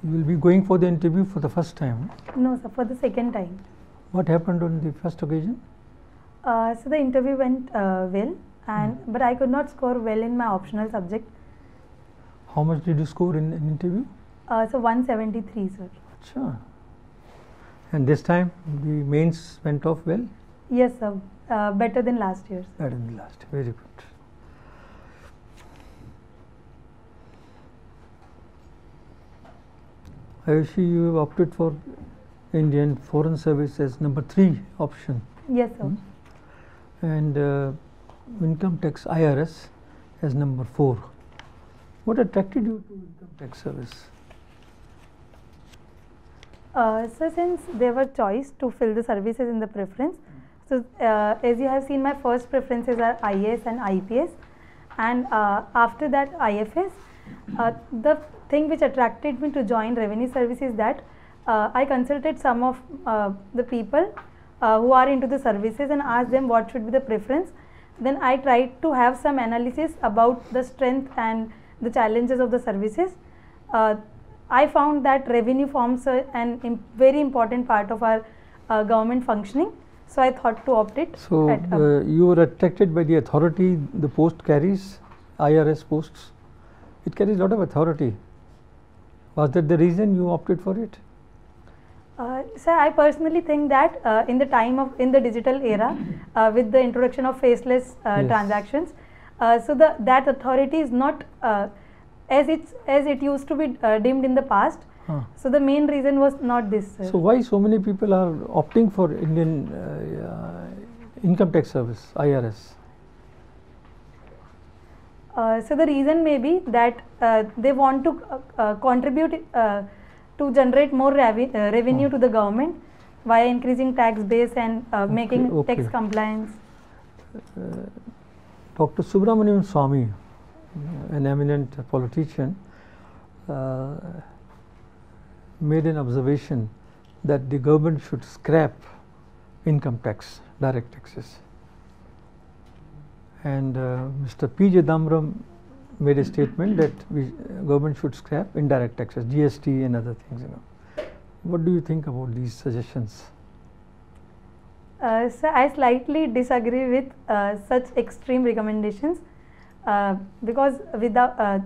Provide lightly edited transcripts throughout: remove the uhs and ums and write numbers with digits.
You will be going for the interview for the first time. No, sir, for the second time. What happened on the first occasion? So the interview went well, but I could not score well in my optional subject. How much did you score in an interview? So 173, sir. Sure. And this time the mains went off well? Yes, sir. Better than last year. Better than last. Very good. I see you have opted for Indian Foreign Service as number 3 option. Yes, sir. And Income Tax IRS as number 4. What attracted you to Income Tax Service? So since there were choice to fill the services in the preference, so as you have seen, my first preferences are IAS and IPS, and after that IFS. The thing which attracted me to join revenue service is that I consulted some of the people who are into the services and asked them what should be the preference. Then I tried to have some analysis about the strength and the challenges of the services. I found that revenue forms a very important part of our government functioning, so I thought to opt it. So you were attracted by the authority the post carries, IRS posts. It carries a lot of authority. Was that the reason you opted for it? Sir, I personally think that in the digital era, with the introduction of faceless transactions, so that authority is not as it used to be deemed in the past. So the main reason was not this, sir. So why so many people are opting for Indian Income Tax Service, IRS? So the reason may be that they want to contribute to generate more revenue to the government via increasing tax base and making tax compliance. Dr. Subramanian Swamy, an eminent politician, made an observation that the government should scrap income tax, direct taxes. And Mr. P. Chidambaram made a statement that government should scrap indirect taxes, GST and other things. What do you think about these suggestions? So I slightly disagree with such extreme recommendations because without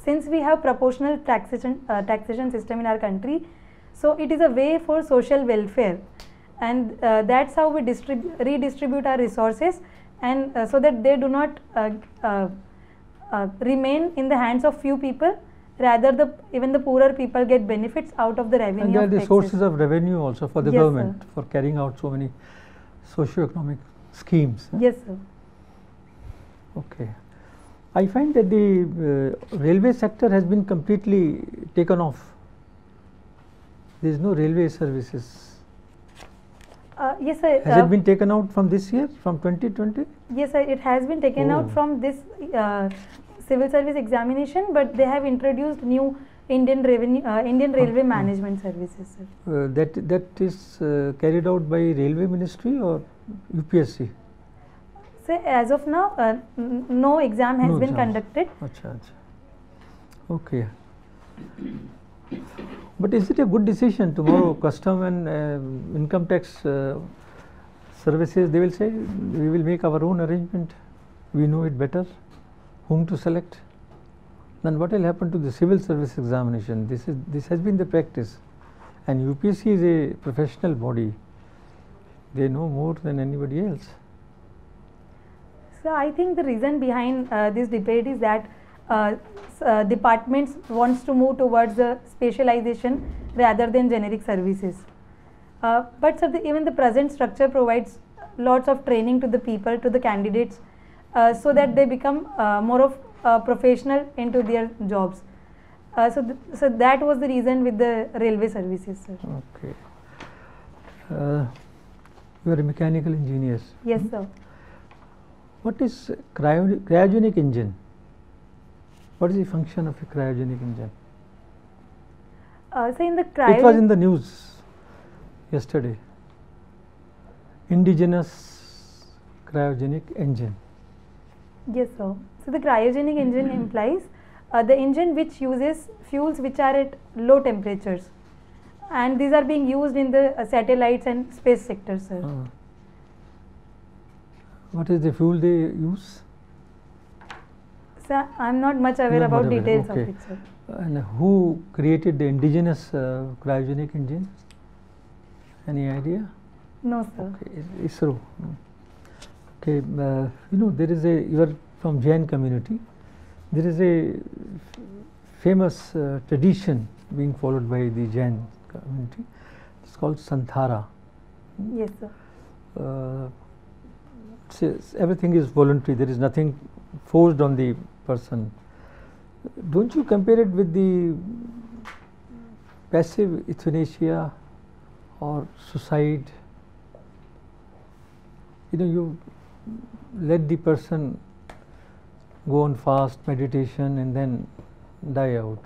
since we have proportional taxation system in our country, so it is a way for social welfare, and that's how we redistribute our resources, and so that they do not remain in the hands of few people, rather even the poorer people get benefits out of the revenue. And they are the taxes. sources of revenue also for the government, sir, for carrying out so many socio-economic schemes. Yes, sir. Okay. I find that the railway sector has been completely taken off. There is no railway services. Yes, sir. Has it been taken out from this year, from 2020? Yes, sir. It has been taken out from this civil service examination, but they have introduced new Indian Railway Management Services, sir. That is carried out by Railway Ministry or UPSC? So as of now, no exam has been conducted. Achha. Okay. But is it a good decision? Tomorrow custom and income tax services, they will say we will make our own arrangement, we know it better, whom to select. Then what will happen to the civil service examination? This has been the practice, and UPSC is a professional body, they know more than anybody else. So I think the reason behind this debate is that departments wants to move towards the specialization rather than generic services. But sir, even the present structure provides lots of training to the people, to the candidates, so that they become more of professional into their jobs. So that was the reason with the railway services, sir. Okay. You are a mechanical engineer. Yes, sir. What is cryogenic engine? What is the function of a cryogenic engine? So in the it was in the news yesterday. Indigenous cryogenic engine. Yes, sir. So the cryogenic engine implies the engine which uses fuels which are at low temperatures, and these are being used in the satellites and space sector, sir. What is the fuel they use? Sir, I am not much aware You are about not aware, details okay. of it, sir. And who created the indigenous cryogenic engine? Any idea? No, sir. Okay, ISRO. Okay, you know, there is a, you are from Jain community, there is a famous tradition being followed by the Jain community. It's called Santhara. Yes, sir. Everything is voluntary, there is nothing forced on the person. Don't you compare it with the passive euthanasia or suicide? You know, you let the person go on fast meditation and then die out.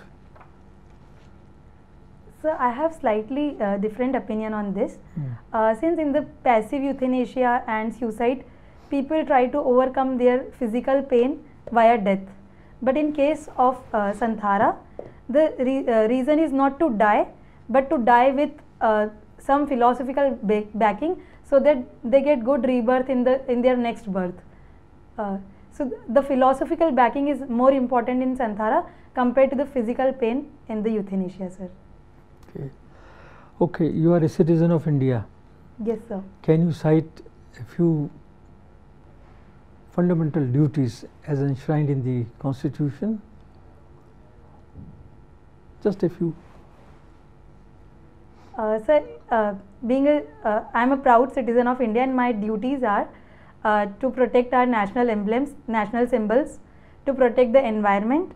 So I have slightly different opinion on this. Since in the passive euthanasia and suicide, people try to overcome their physical pain via death. But in case of Santhara, the reason is not to die, but to die with some philosophical backing, so that they get good rebirth in their next birth. So the philosophical backing is more important in Santhara compared to the physical pain in the euthanasia, sir. Okay. Okay, you are a citizen of India. Yes, sir. Can you cite a few fundamental duties as enshrined in the Constitution? Just a few. Sir, I am a proud citizen of India, and my duties are to protect our national emblems, national symbols, to protect the environment,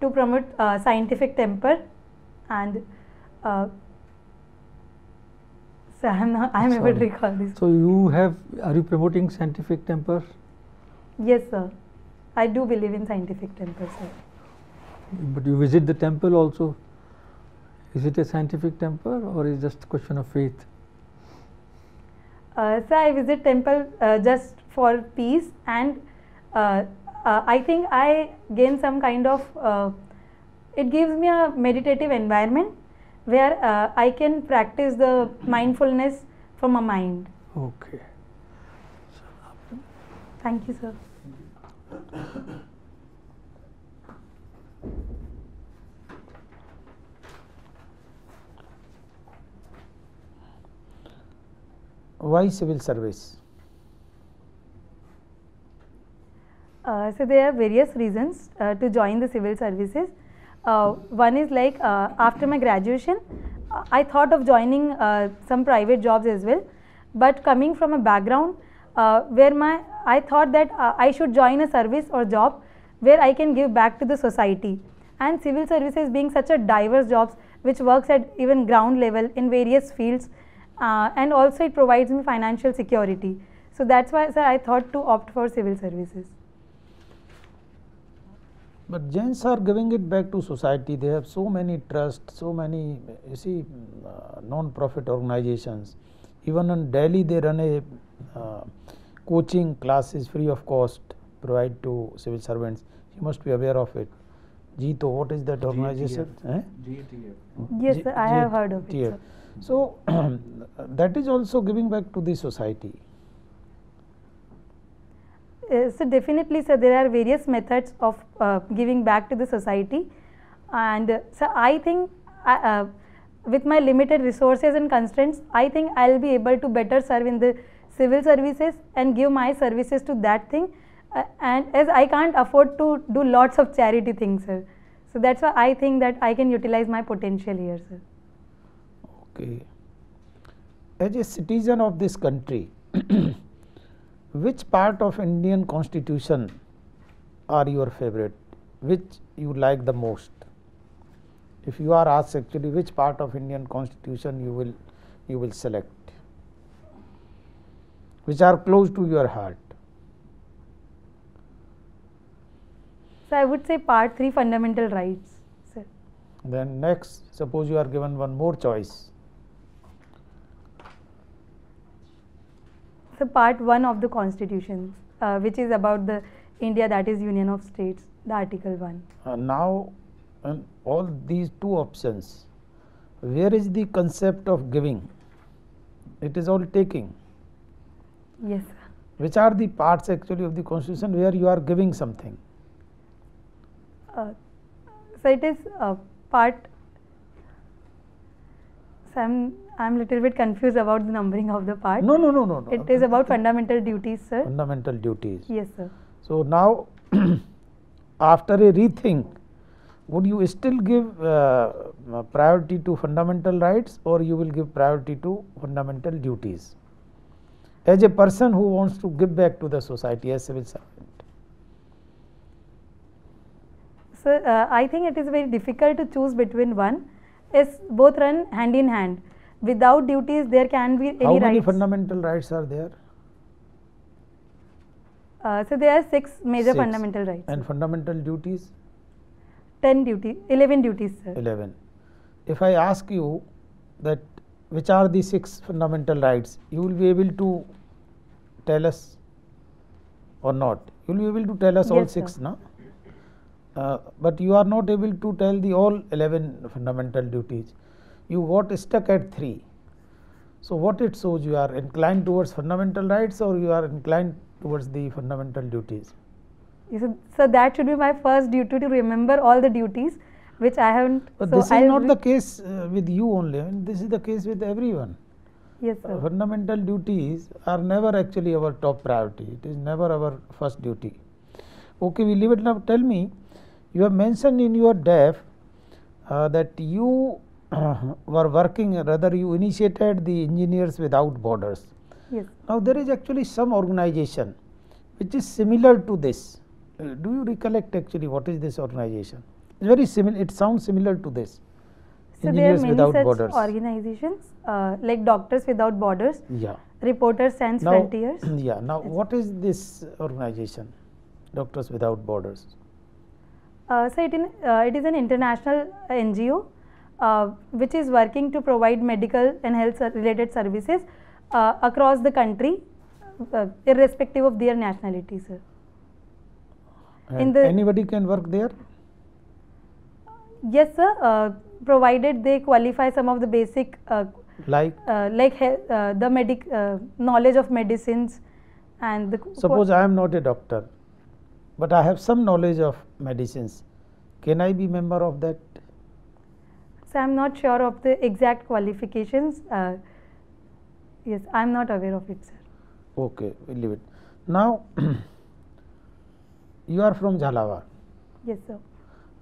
to promote scientific temper, and so I am able to recall this. So are you promoting scientific temper? Yes, sir. I do believe in scientific temper, sir. But you visit the temple also. Is it a scientific temper or is it just a question of faith? Sir, I visit temple just for peace, and I think I gain some kind of, it gives me a meditative environment where I can practice the mindfulness from my mind. Okay. Thank you, sir. Why civil service? So there are various reasons to join the civil services. One is like after my graduation, I thought of joining some private jobs as well, but coming from a background where I thought that I should join a service or job where I can give back to the society. And civil services being such a diverse jobs which works at even ground level in various fields, and also it provides me financial security. So that's why, sir, I thought to opt for civil services. But Jains are giving it back to society. They have so many trusts, so many, you see, non-profit organizations. Even in Delhi, they run a coaching classes free of cost, provide to civil servants. You must be aware of it. GTO, what is that organization? GATF. Yes, sir, I have heard of it, sir. So that is also giving back to the society. So definitely, sir, there are various methods of giving back to the society, and so I think with my limited resources and constraints, I think I'll be able to better serve in the civil services and give my services to that thing, and as I can't afford to do lots of charity things, sir. So that's why I think that I can utilize my potential here, sir. Okay. As a citizen of this country, which part of Indian Constitution are your favorite? Which you like the most? If you are asked actually which part of Indian Constitution you will select, which are close to your heart? So I would say part 3, fundamental rights, sir. Then next, suppose you are given one more choice. So part 1 of the Constitution, which is about the India, that is Union of States, the Article 1. Now, in all these two options, where is the concept of giving? It is all taking. Yes, sir. Which are the parts actually of the constitution where you are giving something? So it is part. So I'm little bit confused about the numbering of the part. No. It is about fundamental duties, sir. Fundamental duties. Yes, sir. So now, after a rethink, would you still give priority to fundamental rights, or you will give priority to fundamental duties? As a person who wants to give back to the society as civil servant. So I think it is very difficult to choose between one. As both run hand in hand. Without duties, there can be any How many rights. fundamental rights are there? So there are 6 major 6. fundamental rights. And fundamental duties? 11 duties, sir. 11. If I ask you that which are the 6 fundamental rights, you will be able to tell us or not? You will be able to tell us all Yes, 6, sir. no? But you are not able to tell the all 11 fundamental duties. You got stuck at 3. So what it shows, you are inclined towards fundamental rights or you are inclined towards the fundamental duties? So that should be my first duty, to remember all the duties which I haven't. But so this is I'll not the case with you only. I mean, this is the case with everyone. Yes, sir. Fundamental duties are never actually our top priority. It is never our first duty. Okay, we leave it now. Tell me, you have mentioned in your DAF that you were working, rather you initiated the Engineers Without Borders. Yes. Now there is actually some organization which is similar to this. Do you recollect actually what is this organization? It's very similar. It sounds similar to this. So there are Engineers many Without such Borders. organizations like Doctors Without Borders, Yeah. Reporters Sans Now, Frontiers. yeah. Now, what is this organization, Doctors Without Borders? So it is an international NGO which is working to provide medical and health related services across the country, irrespective of their nationality, sir. And the- anybody can work there? Yes, sir. Provided they qualify some of the basic Like, the knowledge of medicines and the suppose I am not a doctor, but I have some knowledge of medicines. Can I be member of that? So I'm not sure of the exact qualifications. Yes, I'm not aware of it, sir. Okay, we'll leave it. Now, you are from Jhalawar. Yes, sir.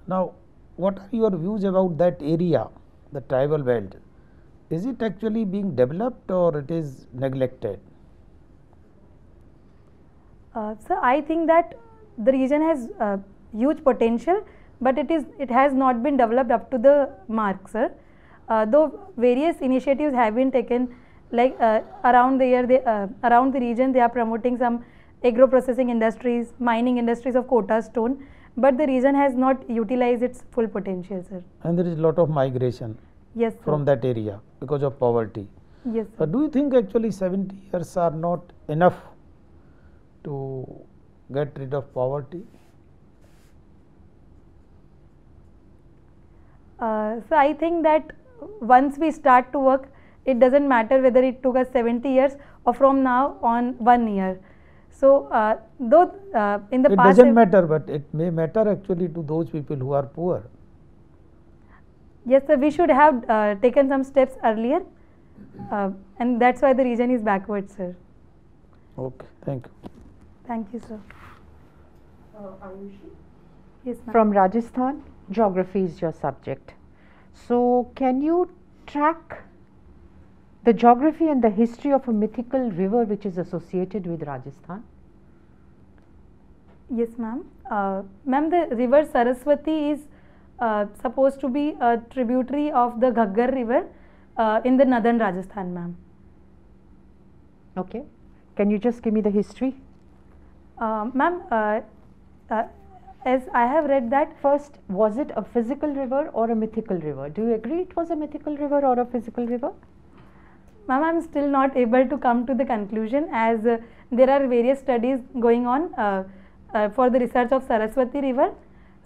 Now, what are your views about that area, the tribal belt? Is it actually being developed or it is neglected? So I think that the region has huge potential, but it has not been developed up to the mark, sir. Though various initiatives have been taken, like around the region, they are promoting some agro processing industries, mining industries of Kota stone, but the region has not utilized its full potential, sir. And there is a lot of migration Yes, sir. from that area because of poverty. Yes, sir. Do you think actually 70 years are not enough to get rid of poverty? So I think that once we start to work, it doesn't matter whether it took us 70 years or from now on 1 year. So though in the It past, doesn't matter, but it may matter actually to those people who are poor. yes, sir, we should have taken some steps earlier, and that's why the region is backward, sir. Okay, thank you. Thank you, sir. Ayushi? Yes, ma'am. From Rajasthan, geography is your subject. So, can you track the geography and the history of a mythical river which is associated with Rajasthan? Yes, ma'am. Ma'am, the river Saraswati is supposed to be a tributary of the Ghaggar river in the northern Rajasthan, ma'am. Okay. Can you just give me the history? Ma'am, as I have read that, First, was it a physical river or a mythical river? Do you agree it was a mythical river or a physical river? ma'am, I'm still not able to come to the conclusion, as there are various studies going on. for the research of Saraswati river.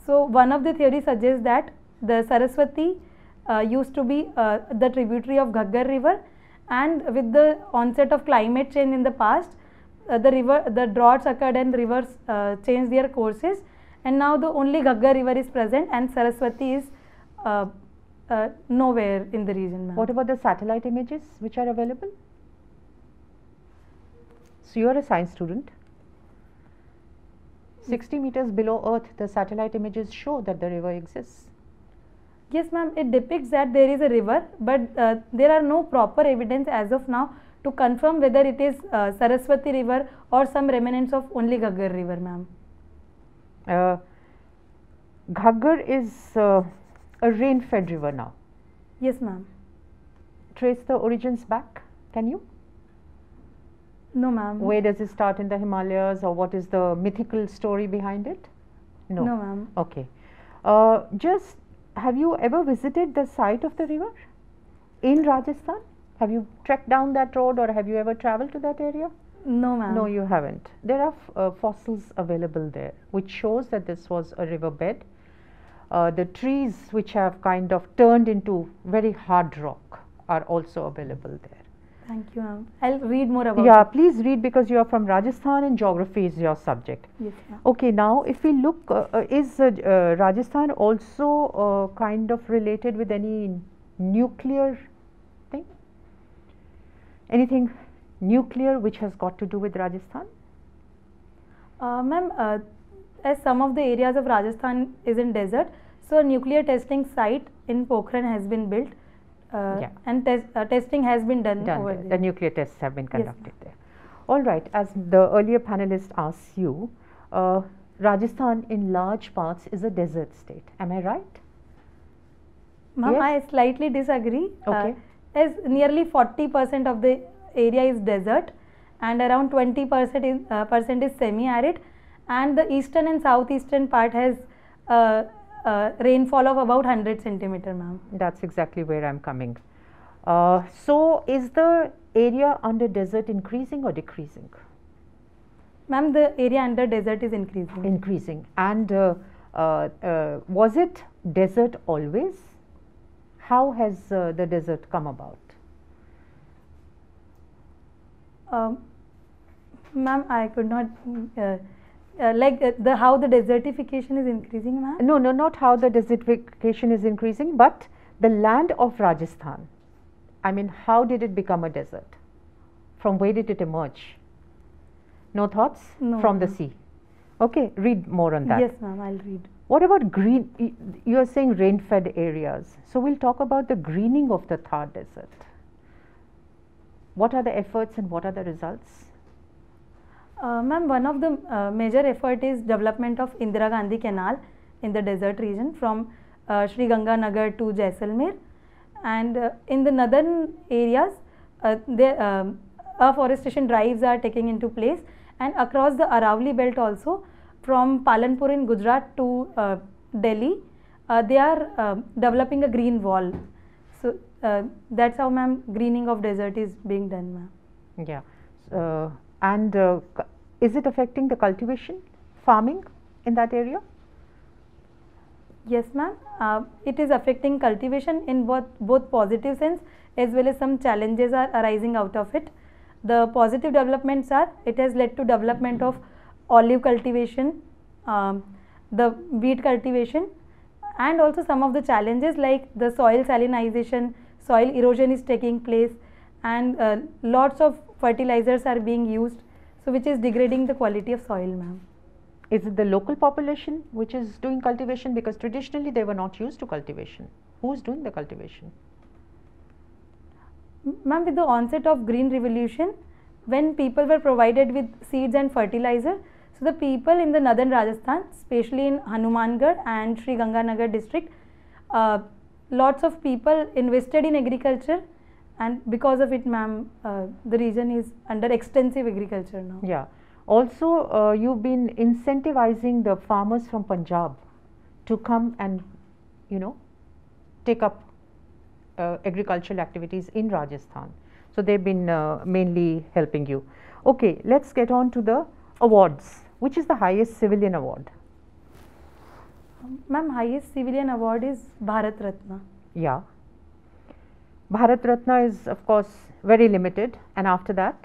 So one of the theories suggests that the Saraswati used to be the tributary of Ghaggar river, and with the onset of climate change in the past, the droughts occurred and rivers changed their courses, and now the only Ghaggar river is present and Saraswati is nowhere in the region, ma'am. What about the satellite images which are available? So you are a science student. 60 meters below earth, the satellite images show that the river exists. Yes, ma'am, it depicts that there is a river, but there are no proper evidence as of now to confirm whether it is Saraswati river or some remnants of only Ghaggar river, ma'am. Ghaggar is a rain-fed river now. Yes, ma'am. Trace the origins back, can you? No, ma'am. Where does it start in the Himalayas, or what is the mythical story behind it? No. No, ma'am. Okay. Just have you ever visited the site of the river in Rajasthan? Have you trekked down that road, or have you ever traveled to that area? No, ma'am. No, you haven't. There are fossils available there, which shows that this was a riverbed. The trees which have kind of turned into very hard rock are also available there. Thank you, ma'am. I'll read more about Yeah, it. please read, because you are from Rajasthan and geography is your subject. Yes, ma'am. Okay, now if we look, is Rajasthan also kind of related with any nuclear thing? Anything nuclear which has got to do with Rajasthan? Ma'am, as some of the areas of Rajasthan is in desert, so a nuclear testing site in Pokhran has been built, and testing has been done over there. there. The nuclear tests have been conducted Yes, there. All right, as the earlier panelist asked you, Rajasthan in large parts is a desert state. Am I right? Ma'am, Yes? I slightly disagree. Okay. As nearly 40% of the area is desert and around 20% is semi-arid, and the eastern and southeastern part has rainfall of about 100 centimeter, ma'am. That's exactly where I'm coming. So, is the area under desert increasing or decreasing? Ma'am, the area under desert is increasing. Increasing. And was it desert always? How has the desert come about? Ma'am, I could not how the desertification is increasing, ma'am. No, not how the desertification is increasing, but the land of Rajasthan. I mean, how did it become a desert? From where did it emerge? No thoughts? No, From the ma'am. sea. Okay, read more on that. Yes, ma'am, I'll read. What about green? You are saying rain-fed areas. So we'll talk about the greening of the Thar Desert. What are the efforts and what are the results? Ma'am, one of the major effort is development of Indira Gandhi Canal in the desert region from Sri Ganganagar to Jaisalmer, and in the northern areas afforestation drives are taking into place, and across the Aravalli belt also from Palanpur in Gujarat to Delhi they are developing a green wall. So that's how, ma'am, greening of desert is being done, ma'am. Yeah. And is it affecting the cultivation, farming in that area? Yes, ma'am. It is affecting cultivation in both positive sense as well as some challenges are arising out of it. The positive developments are, it has led to development of olive cultivation, the wheat cultivation, and also some of the challenges like the soil salinization, soil erosion is taking place, and lots of fertilizers are being used, so which is degrading the quality of soil, ma'am. Is it the local population which is doing cultivation? Because traditionally they were not used to cultivation. Who is doing the cultivation? Ma'am, with the onset of green revolution, when people were provided with seeds and fertilizer, so the people in the northern Rajasthan, especially in Hanumangarh and Sri Ganganagar district, lots of people invested in agriculture, and because of it, ma'am, the region is under extensive agriculture now. Yeah. Also, you've been incentivizing the farmers from Punjab to come and, take up agricultural activities in Rajasthan. So they've been mainly helping you. Okay, let's get on to the awards. Which is the highest civilian award? Ma'am, highest civilian award is Bharat Ratna. Yeah. Bharat Ratna is of course very limited, and after that?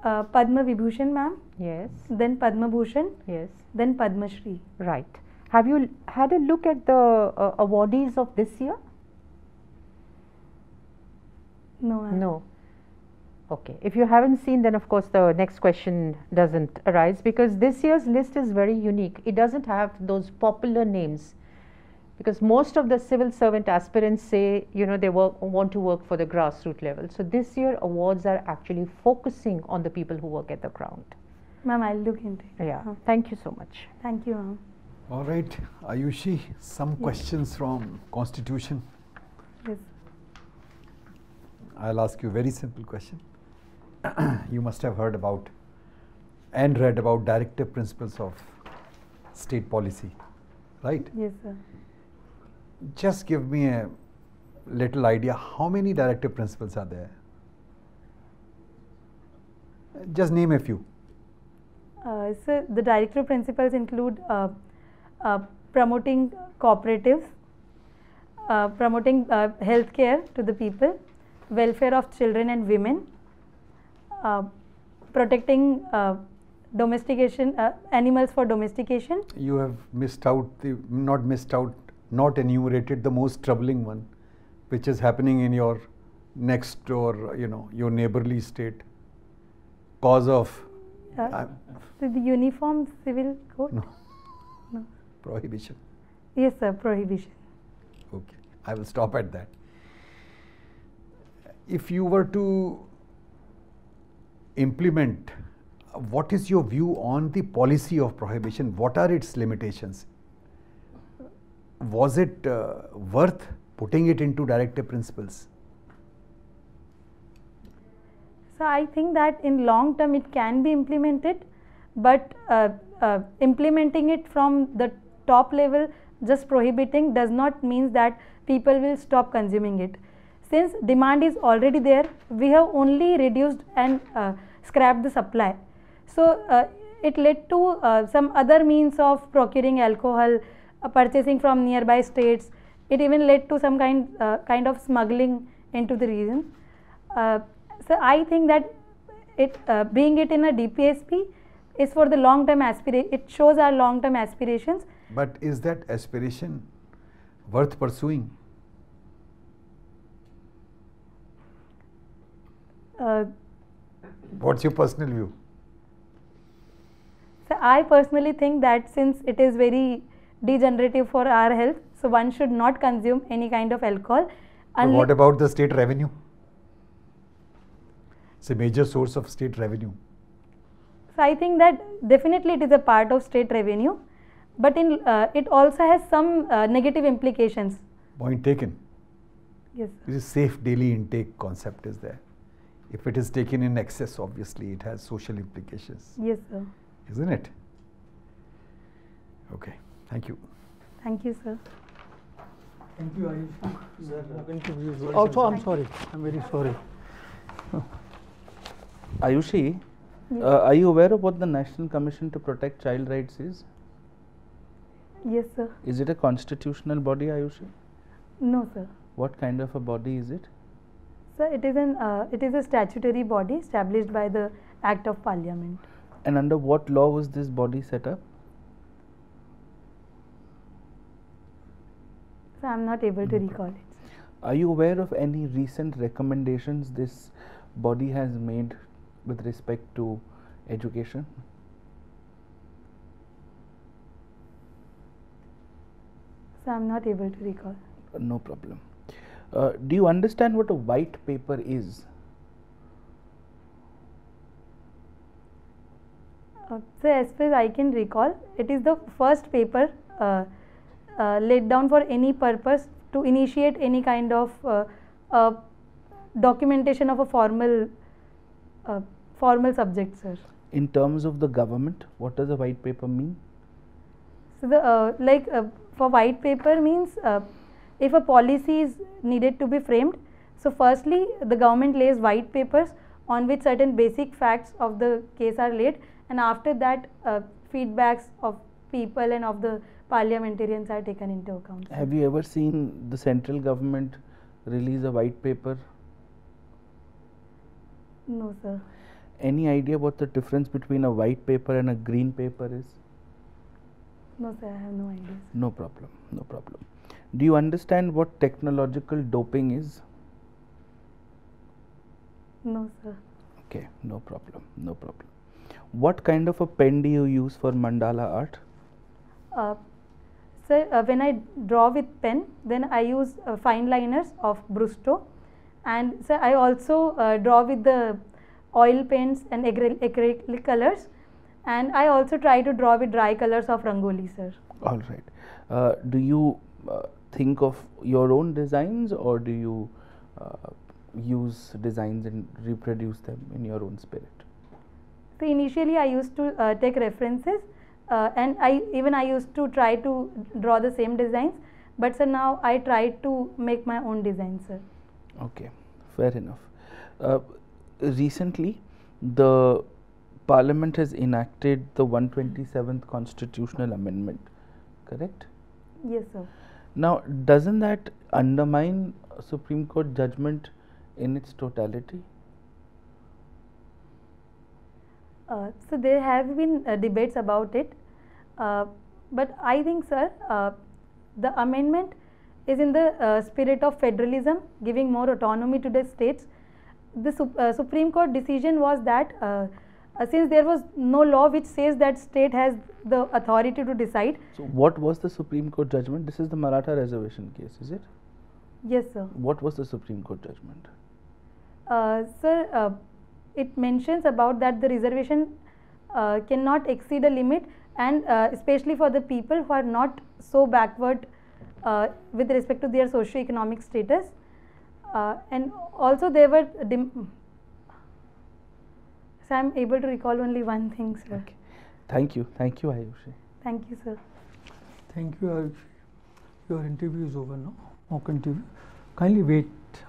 Padma Vibhushan, ma'am. Yes. Then Padma Bhushan. Yes. Then Padma Shri. Right. Have you had a look at the awardees of this year? No, ma'am. No. Okay. If you haven't seen, then of course the next question doesn't arise, because this year's list is very unique. It doesn't have those popular names, because most of the civil servant aspirants say, you know, they want to work for the grassroots level. So this year awards are actually focusing on the people who work at the ground. Ma'am, I'll look into it. Yeah. Thank you so much. Thank you, ma'am. All right, Ayushi, some questions from Constitution. Yes. I'll ask you a very simple question. You must have heard about and read about directive principles of state policy, right? Yes, sir. Just give me a little idea, how many directive principles are there? Just name a few. So the directive principles include promoting cooperatives, promoting healthcare to the people, welfare of children and women, protecting domestication, animals for domestication. You have missed out, not enumerated the most troubling one, which is happening in your next door, you know, your neighborly state. Cause of So the Uniform Civil Code? no, No. prohibition. Yes, sir, prohibition. Okay, I will stop at that. If you were to implement, what is your view on the policy of prohibition? What are its limitations? Was it worth putting it into directive principles? So I think that in long term it can be implemented, but implementing it from the top level, just prohibiting, does not mean that people will stop consuming it. Since demand is already there, we have only reduced and scrapped the supply. So it led to some other means of procuring alcohol, purchasing from nearby states. It even led to some kind of smuggling into the region. So I think that being it in a DPSP is for the long term aspiration. It shows our long term aspirations. But is that aspiration worth pursuing? What's your personal view? So I personally think that since it is very degenerative for our health, so one should not consume any kind of alcohol. But what about the state revenue? It's a major source of state revenue. So I think that definitely it is a part of state revenue, but it also has some negative implications. Point taken. Yes. This is safe daily intake concept is there. If it is taken in excess, obviously it has social implications, Yes, sir. isn't it? Okay, thank you. Thank you, sir. Thank you, Ayushi. Also, I'm sorry. I'm very sorry. Ayushi, Yes. are you aware of what the National Commission to Protect Child Rights is? Yes, sir. Is it a constitutional body, Ayushi? No, sir. What kind of a body is it? Sir, it is a statutory body established by the Act of Parliament. And under what law was this body set up? So I'm not able to recall it. Are you aware of any recent recommendations this body has made with respect to education? So I'm not able to recall. No problem. Do you understand what a white paper is? So as far as I can recall, it is the first paper laid down for any purpose to initiate any kind of documentation of a formal subject, sir. In terms of the government, what does a white paper mean? So the for white paper means if a policy is needed to be framed, so firstly the government lays white papers on which certain basic facts of the case are laid, and after that feedbacks of people and of the parliamentarians are taken into account. Have you ever seen the central government release a white paper? No, sir. Any idea what the difference between a white paper and a green paper is? No, sir, I have no idea. No problem, no problem. Do you understand what technological doping is? No, sir. Okay, no problem, no problem. What kind of a pen do you use for mandala art? Sir, when I draw with pen, then I use fine liners of Brusto, and sir, I also draw with the oil paints and acrylic colors, and I also try to draw with dry colors of Rangoli, sir. All right. Do you think of your own designs, or do you use designs and reproduce them in your own spirit? So initially I used to take references, and I used to try to draw the same designs, but sir, now I try to make my own designs, sir. Okay, fair enough. Recently, the Parliament has enacted the 127th Constitutional Amendment, correct? Yes, sir. Now, doesn't that undermine Supreme Court judgment in its totality? So there have been debates about it, but I think, sir, the amendment is in the spirit of federalism, giving more autonomy to the states. The Supreme Court decision was that since there was no law which says that state has the authority to decide. So, what was the Supreme Court judgment? This is the Maratha reservation case, is it? Yes, sir. What was the Supreme Court judgment? Sir, it mentions about that the reservation cannot exceed a limit, and especially for the people who are not so backward with respect to their socio-economic status, and also there were so I am able to recall only one thing, sir. Okay. Thank you, Ayushi. Thank you, sir. Thank you, Ayushi. Your interview is over now. Mock interview. Kindly wait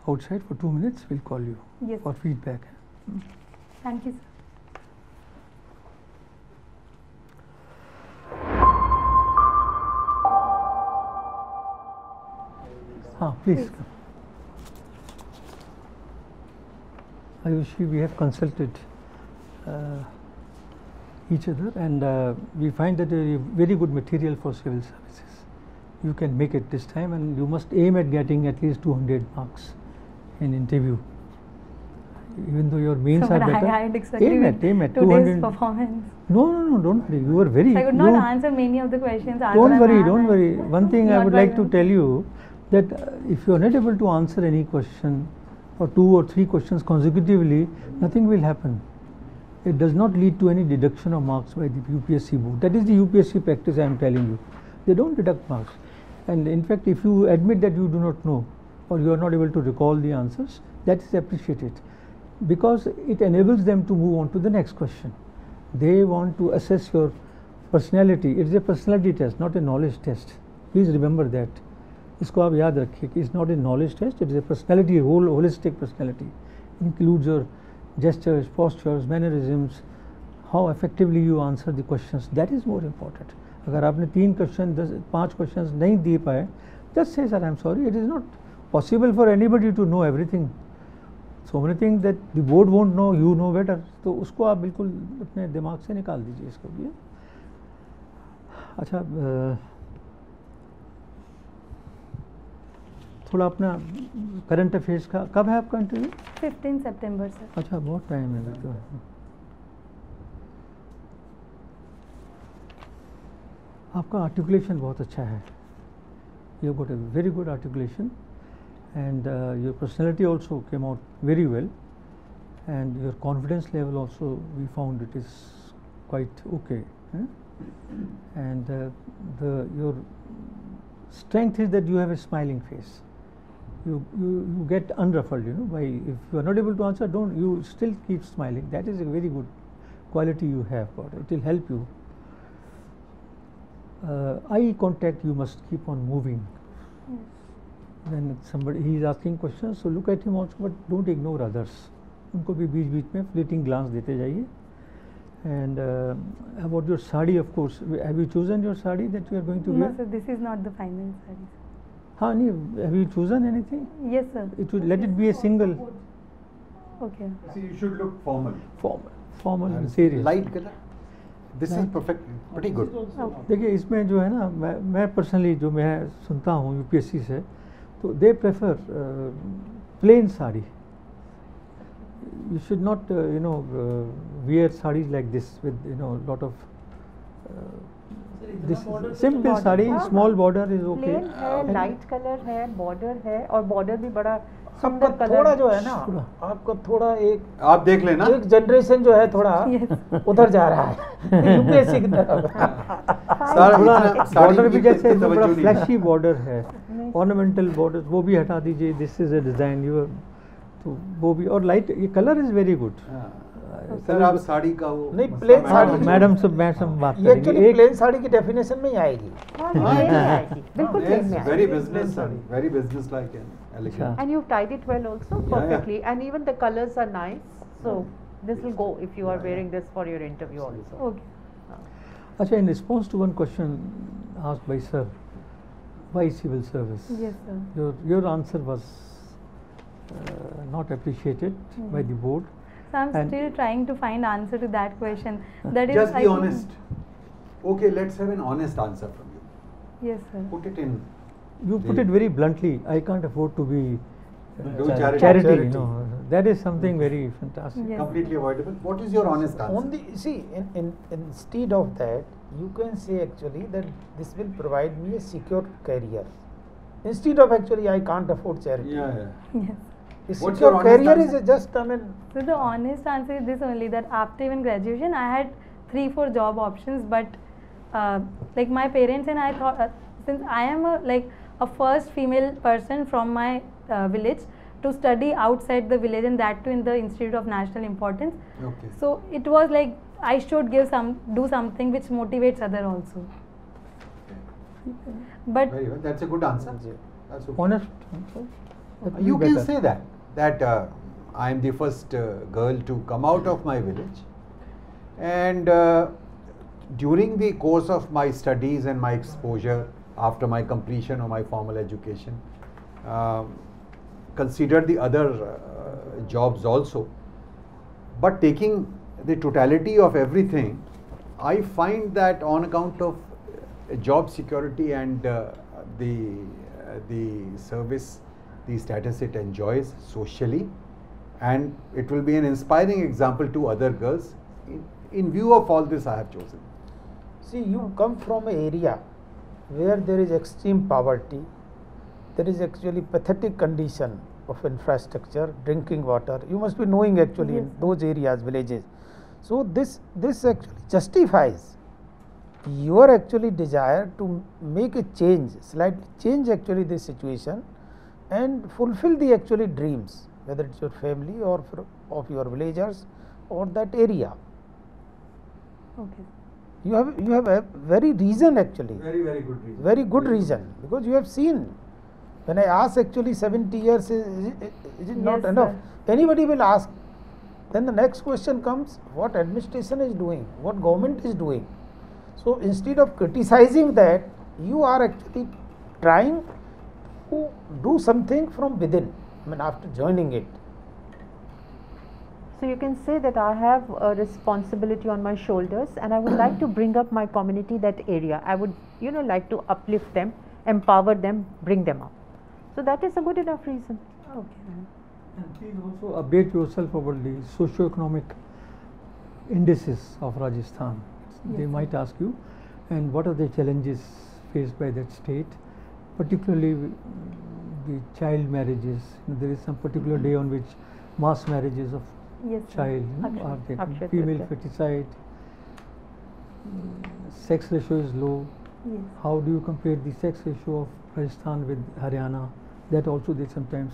outside for 2 minutes. We'll call you Yes. for feedback. Thank you, sir. Please come. Ayushi, we have consulted each other, and we find that a very good material for civil services. You can make it this time, and you must aim at getting at least 200 marks in interview. Even though your means are better, I disagree aim with at today's 200. performance. No, don't worry. You were very. I could not answer many of the questions. Don't worry. One thing I would like to tell you, that if you are not able to answer any question or 2 or 3 questions consecutively, nothing will happen. It does not lead to any deduction of marks by the UPSC board. That is the UPSC practice I am telling you. They don't deduct marks. And in fact, if you admit that you do not know or you are not able to recall the answers, that is appreciated, because it enables them to move on to the next question. They want to assess your personality. It is a personality test, not a knowledge test. Please remember that. इसको आप याद रखिए कि it's not a knowledge test, it is a personality, whole holistic personality. Includes your gestures, postures, mannerisms, how effectively you answer the questions. That is more important. अगर आपने 3 question 5 questions नहीं दे पाए, just say, sir, I am sorry, it is not possible for anybody to know everything. So many things that the board won't know, you know better. तो उसको आप बिल्कुल अपने दिमाग से निकाल दीजिए इसको भी. अच्छा, थोड़ा अपना करंट अफेयर्स का, कब है आपका इंटरव्यू? 15 सितंबर सर. अच्छा, बहुत टाइम है तो. आपका आर्टिकुलेशन बहुत अच्छा है. You got a very good articulation, and your personality also came out very well, and your confidence level also we found it is quite okay. And your strength is that you have a smiling face. You get unruffled, by if you are not able to answer, you still keep smiling. That is a very good quality you have got. It will help you. Eye contact you must keep on moving. When somebody he is asking questions, so look at him also, but don't ignore others. उनको भी बीच बीच में fleeting glance देते जाइए. And about your sari, of course, have you chosen your sari that you are going to No, wear? sir, this is not the final saree. Hani, have you chosen anything? Yes, sir. It would let it be a single Okay. See, you should look formal. formal and serious. Light color. This is Light. perfect, pretty good. देखिए इसमें जो है ना मैं personally जो मैं सुनता हूँ यूपीएससी से तो they prefer plain sari. You should not wear sarees like this with lot of this simple saree, small border is okay. Plain है, लाइट कलर है, बॉर्डर है और बॉर्डर भी बड़ा आपका सुंदर कलर थोड़ा है। जो है ना, आपका थोड़ा एक आप देख लेना. एक जनरेशन जो है थोड़ा उधर जा रहा है यूपीएससी की तरफ. सारा थोड़ा इतना साड़ी बॉर्डर भी की जैसे इतनी जो बड़ा तवज्जो नहीं है. फ्लैशी बॉर्डर है, ऑर्नामेंटल बॉर्डर वो भी हटा दीजिए. This is a design you तो वो भी. और लाइट ये colour is very good. Sir आप साड़ी का वो नहीं, मसला plain मैं- साड़ी- मैडम सब मैं सब बात ये करेंगे. एक्चुअली प्लेन साड़ी की डेफिनेशन में ही आएगी. हाँ, प्लेन में आएगी, बिल्कुल प्लेन में very आएगी। business, very business like and elegant. And you've tied it well also, Yeah, perfectly. And even the colors are nice. So this will go if you are wearing this for your interview also. Okay. अच्छा, in response to one question asked by sir, why civil service? Yes, sir. Your answer was not appreciated by the board. So I'm And- still trying to find answer to that question. That is, Just I be think- honest. Okay, let's have an honest answer from you. Yes, sir. Put it in. You put it very bluntly. I can't afford to be Do charity. Charity. That is something very fantastic. Yes. Completely avoidable. What is your honest answer? On the see, instead of that, you can say actually that this will provide me a secure career. Instead of actually I can't afford charity. Yeah, yeah. Yes. A What's secure your honest career answer? is just, I mean, So the honest answer is this only, that after even graduation I had 3-4 job options, but like my parents and I thought, since I am a first female person from my village to study outside the village, and that too in the Institute of National Importance, Okay. so it was like I should do something which motivates other also. But Very well. That's a good answer. That's okay. Honest answer. That will You be can better. say that I am the first girl to come out of my village, and during the course of my studies and my exposure after my completion of my formal education, consider the other jobs also, but taking the totality of everything, I find that on account of job security and the service, the status it enjoys socially, and it will be an inspiring example to other girls. In view of all this, I have chosen. see, you come from an area where there is extreme poverty, there is actually pathetic condition of infrastructure, drinking water. You must be knowing actually in Yes, sir. those areas, villages. So this actually justifies your actually desire to make a change, slightly change actually this situation, and fulfill the actually dreams, whether it's your family or of your villagers or that area. okay. You have a very reason actually. Very, very good reason. Very good reason, because you have seen, when I ask actually 70 years is it not Yes, enough? sir. Anybody will ask. Then the next question comes, what administration is doing, what government is doing. So instead of criticizing that, you are actually trying to do something from within, I mean after joining it. So you can say that I have a responsibility on my shoulders, and I would like to bring up my community, that area. I would, like to uplift them, empower them, bring them up. So that is a good enough reason. Okay. And please also update yourself about the socio-economic indices of Rajasthan. They Yes, might ask you, and what are the challenges faced by that state, particularly the child marriages. There is some particular day on which mass marriages of Yes, sir. child Akshay. are taken. Akshay Female Tritiya. feticide, sex ratio is low. Yes. How do you compare the sex ratio of Rajasthan with Haryana? That also they sometimes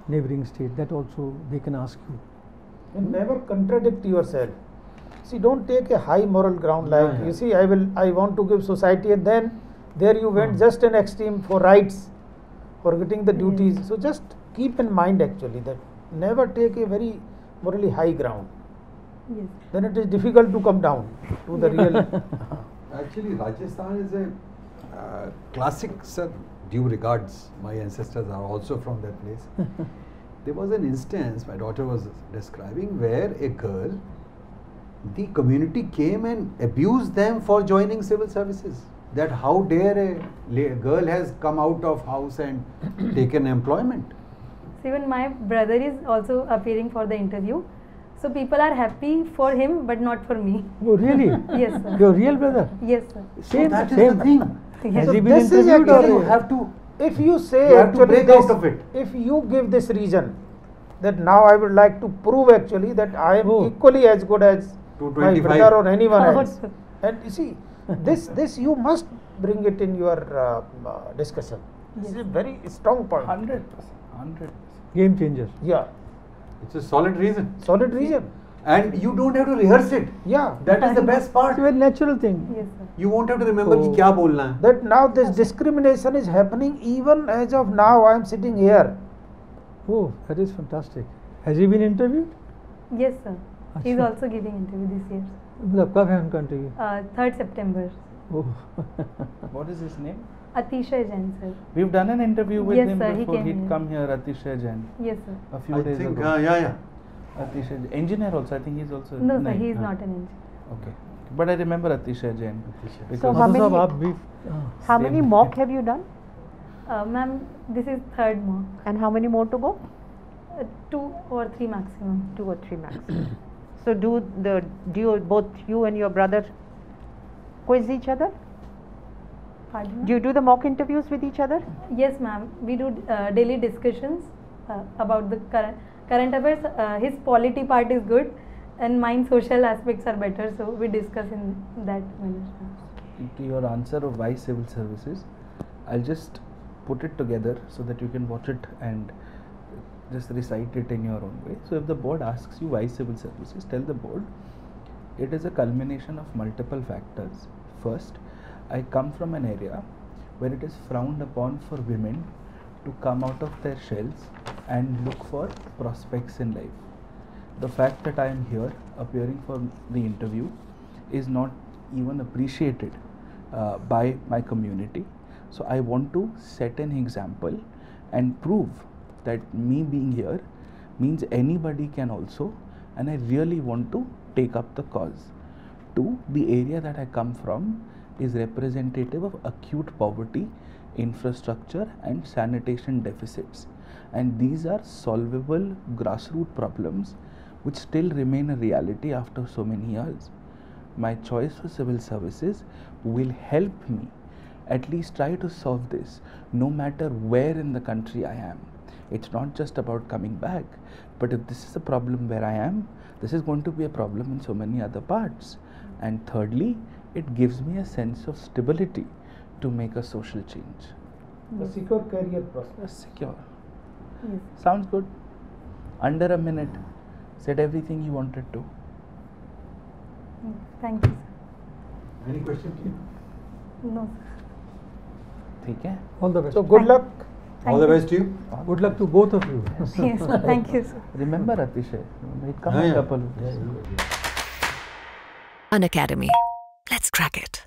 neighboring state. That also they can ask you. And never contradict yourself. See, don't take a high moral ground like, Yeah, yeah. you see, I want to give society, and then there you went Hmm. just an extreme for rights, forgetting the Yes. duties. So just keep in mind actually that never take a very morally high ground, Yes. then it is difficult to come down to the real. Actually, Rajasthan is a classic, sir. Due regards, my ancestors are also from that place. There was an instance my daughter was describing where a girl, the community came and abused them for joining civil services. That how dare a girl has come out of house and taken employment. So even my brother is also appearing for the interview. So people are happy for him, but not for me. Oh, really? Yes, sir. Your real brother? Yes, sir. Same, that is same the thing. Has Yes. he been This is interviewed actually or You have to. If you say You have to actually break this, out of it. if you give this reason that now I would like to prove actually that I am Oh. equally as good as my 225. brother or anyone Oh, else, sir. and you see this you must bring it in your discussion. This is a very strong point. 100%. 100%. game changer? Yeah, It's a solid reason. solid reason. And you don't have to rehearse it. Yeah, That is the best part. It's a very natural thing. Yes, sir. You won't have to remember कि Oh. क्या बोलना है. that now this discrimination is happening even as of now. I am sitting here. Oh, that is fantastic. Has he been interviewed? Yes, sir. He is Achha. also giving interview this year. मतलब कब है उनका interview? 3rd September. Oh. What is his name? Atishay Jain, sir. We've done an interview with Yes, him sir, he before. came He'd here. come here, Atishay Jain, Yes, sir. a few I days think, ago. yeah. Atishay, engineer also. I think he's also. No, sir. Nahin, He is huh. not an engineer. Okay, but I remember Atishay Jain. Because So how Madhav साहब many- आप भी How many Same. mock have you done? Ma'am, this is 3rd mock. And how many more to go? 2 or 3 maximum. 2 or 3 max. So do you both you and your brother quiz each other? Pardon? Do you do the mock interviews with each other? Yes, ma'am. We do daily discussions about the current affairs. His polity part is good, and mine social aspects are better. So we discuss in that manner. to your answer of why civil services, I'll just put it together so that you can watch it and just recite it in your own way. So if the board asks you why civil services, tell the board it is a culmination of multiple factors. First, I come from an area where it is frowned upon for women to come out of their shells and look for prospects in life. The fact that I am here appearing for the interview is not even appreciated by my community. So I want to set an example and prove that me being here means anybody can also, and I really want to take up the cause. 2, the area that I come from is representative of acute poverty, infrastructure and sanitation deficits, and these are solvable grassroots problems which still remain a reality after so many years. My choice for civil services will help me at least try to solve this no matter where in the country I am. It's not just about coming back, but if this is a problem where I am, this is going to be a problem in so many other parts. And thirdly, it gives me a sense of stability to make a social change. A secure career prospect. Secure. Yes. Sounds good. Under a minute, said everything you wanted to. Thank you, sir. Any question? No, ठीक है? all the best. So good luck. All the best to you. Good luck to both of you. sir. Yes, thank you, sir. Remember Atishay? Remember, he'd come Yeah, a yeah. couple of days. An Academy. Let's crack it.